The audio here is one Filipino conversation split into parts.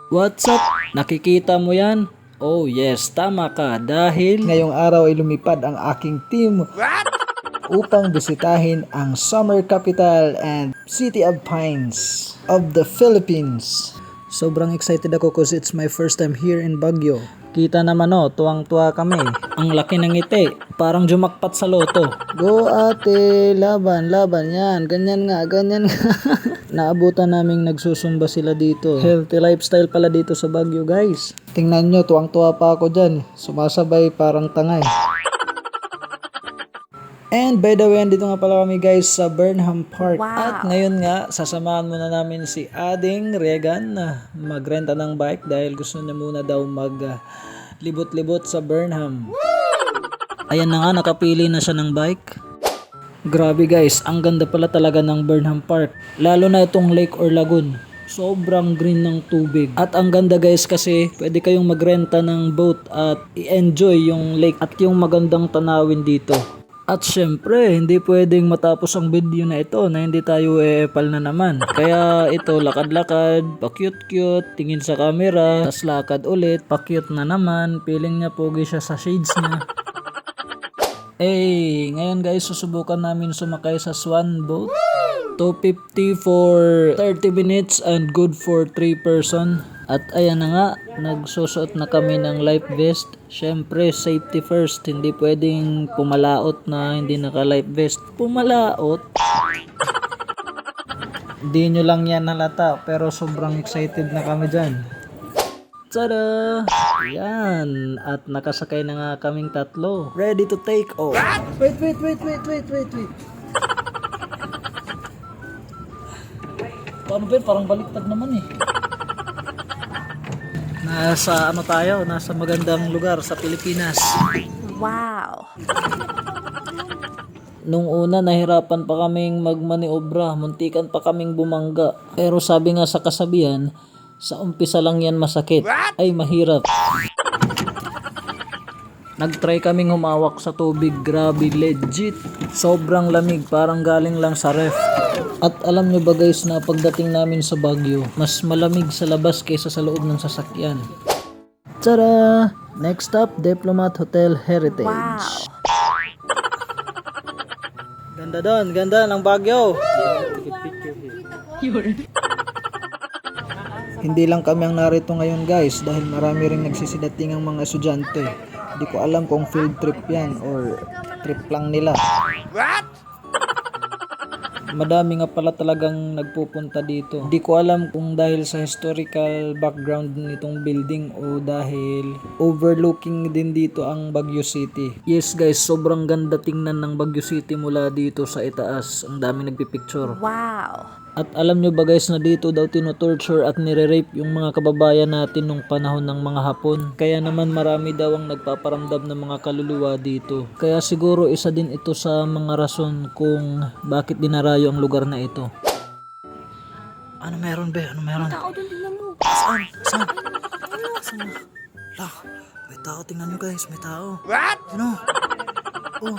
What's up? Nakikita mo yan? Oh yes, tama ka dahil Ngayong araw ay lumipad ang aking team upang bisitahin ang summer capital and city of pines of the Philippines. Sobrang excited ako kasi it's my first time here in Baguio. kita naman tuwang-tuwa kami. Ang laki ng ngiti, parang jumakpat sa loto. Go ate, laban, laban yan. Ganyan nga, ganyan nga. Naabutan naming nagsusumba sila dito. Healthy lifestyle pala dito sa Baguio, guys. Tingnan nyo, tuwang-tuwa pa ako dyan. Sumasabay parang tangay. And by the way, andito nga pala kami guys sa Burnham Park. Wow. At ngayon nga, sasamahan muna namin si Ading Regan na magrenta ng bike dahil gusto niya muna daw libot-libot sa Burnham. Ayan na nga, nakapili na siya ng bike. Grabe guys, ang ganda pala talaga ng Burnham Park. Lalo na itong lake or lagoon. Sobrang green ng tubig. At ang ganda guys kasi pwede kayong magrenta ng boat at i-enjoy yung lake at yung magandang tanawin dito. At syempre, hindi pwedeng matapos ang video na ito na hindi tayo epal na naman. Kaya ito, lakad-lakad, pa-cute-cute, tingin sa camera, tas lakad ulit, pa-cute na naman, feeling niya pogi siya sa shades niya. Ngayon guys, susubukan namin sumakay sa Swan Boat. 250 for 30 minutes and good for 3 person. At ayan na nga, nagsusuot na kami ng life vest. Syempre, safety first. Hindi pwedeng pumalaot na hindi naka life vest. Pumalaot? Di nyo lang yan halata, pero sobrang excited na kami dyan. Tada! Yan! At nakasakay na nga kaming tatlo. Ready to take off. Wait. Paano ba? Parang baliktad naman eh. Nasa ano tayo? Nasa magandang lugar sa Pilipinas. Wow. Nung una nahirapan pa kaming magmaniobra, muntikan pa kaming bumangga. Pero sabi nga sa kasabihan, sa umpisa lang yan masakit. Ay mahirap. Nagtry kaming humawak sa tubig, grabe legit. Sobrang lamig, parang galing lang sa ref. At alam nyo ba guys na pagdating namin sa Baguio, mas malamig sa labas kaysa sa loob ng sasakyan. Tada! Next stop, Diplomat Hotel Heritage. Wow. Ganda doon, ganda ng Baguio. Hindi lang kami ang narito ngayon guys dahil marami ring nagsisidating ang mga estudyante. Hindi ko alam kung field trip yan or trip lang nila. Madami nga pala talagang nagpupunta dito. Hindi ko alam kung dahil sa historical background nitong building o dahil overlooking din dito ang Baguio City. Yes guys, sobrang ganda tingnan ng Baguio City mula dito sa itaas. Ang dami nagpipicture. Wow. At alam nyo ba guys na dito daw tinotorture at nire-rape yung mga kababayan natin nung panahon ng mga Hapon. Kaya naman marami daw ang nagpaparamdam ng mga kaluluwa dito. Kaya siguro isa din ito sa mga rason kung bakit dinarayo ang lugar na ito. Ano meron be? Ano meron? Tao doon, tingnan mo. Saan? Saan? Saan? Lah, may tao. Tingnan nyo guys, may tao. What? Ano? Oh.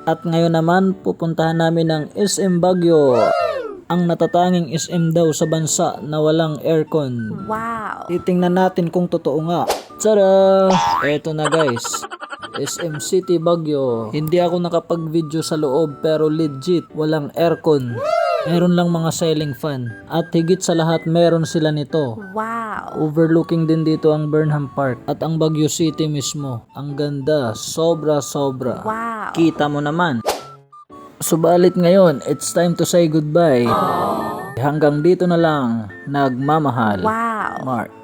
At ngayon naman, pupuntahan namin ang SM Baguio. Ang natatanging SM daw sa bansa na walang aircon. Wow. Titingnan natin kung totoo nga. Tada! Eto na guys. SM City Baguio. Hindi ako nakapag-video sa loob pero legit walang aircon. Meron lang mga ceiling fan. At higit sa lahat meron sila nito. Wow. Overlooking din dito ang Burnham Park at ang Baguio City mismo. Ang ganda, sobra. Wow. Kita mo naman. Subalit ngayon, it's time to say goodbye. Hanggang dito na lang, nagmamahal. Wow. Mark.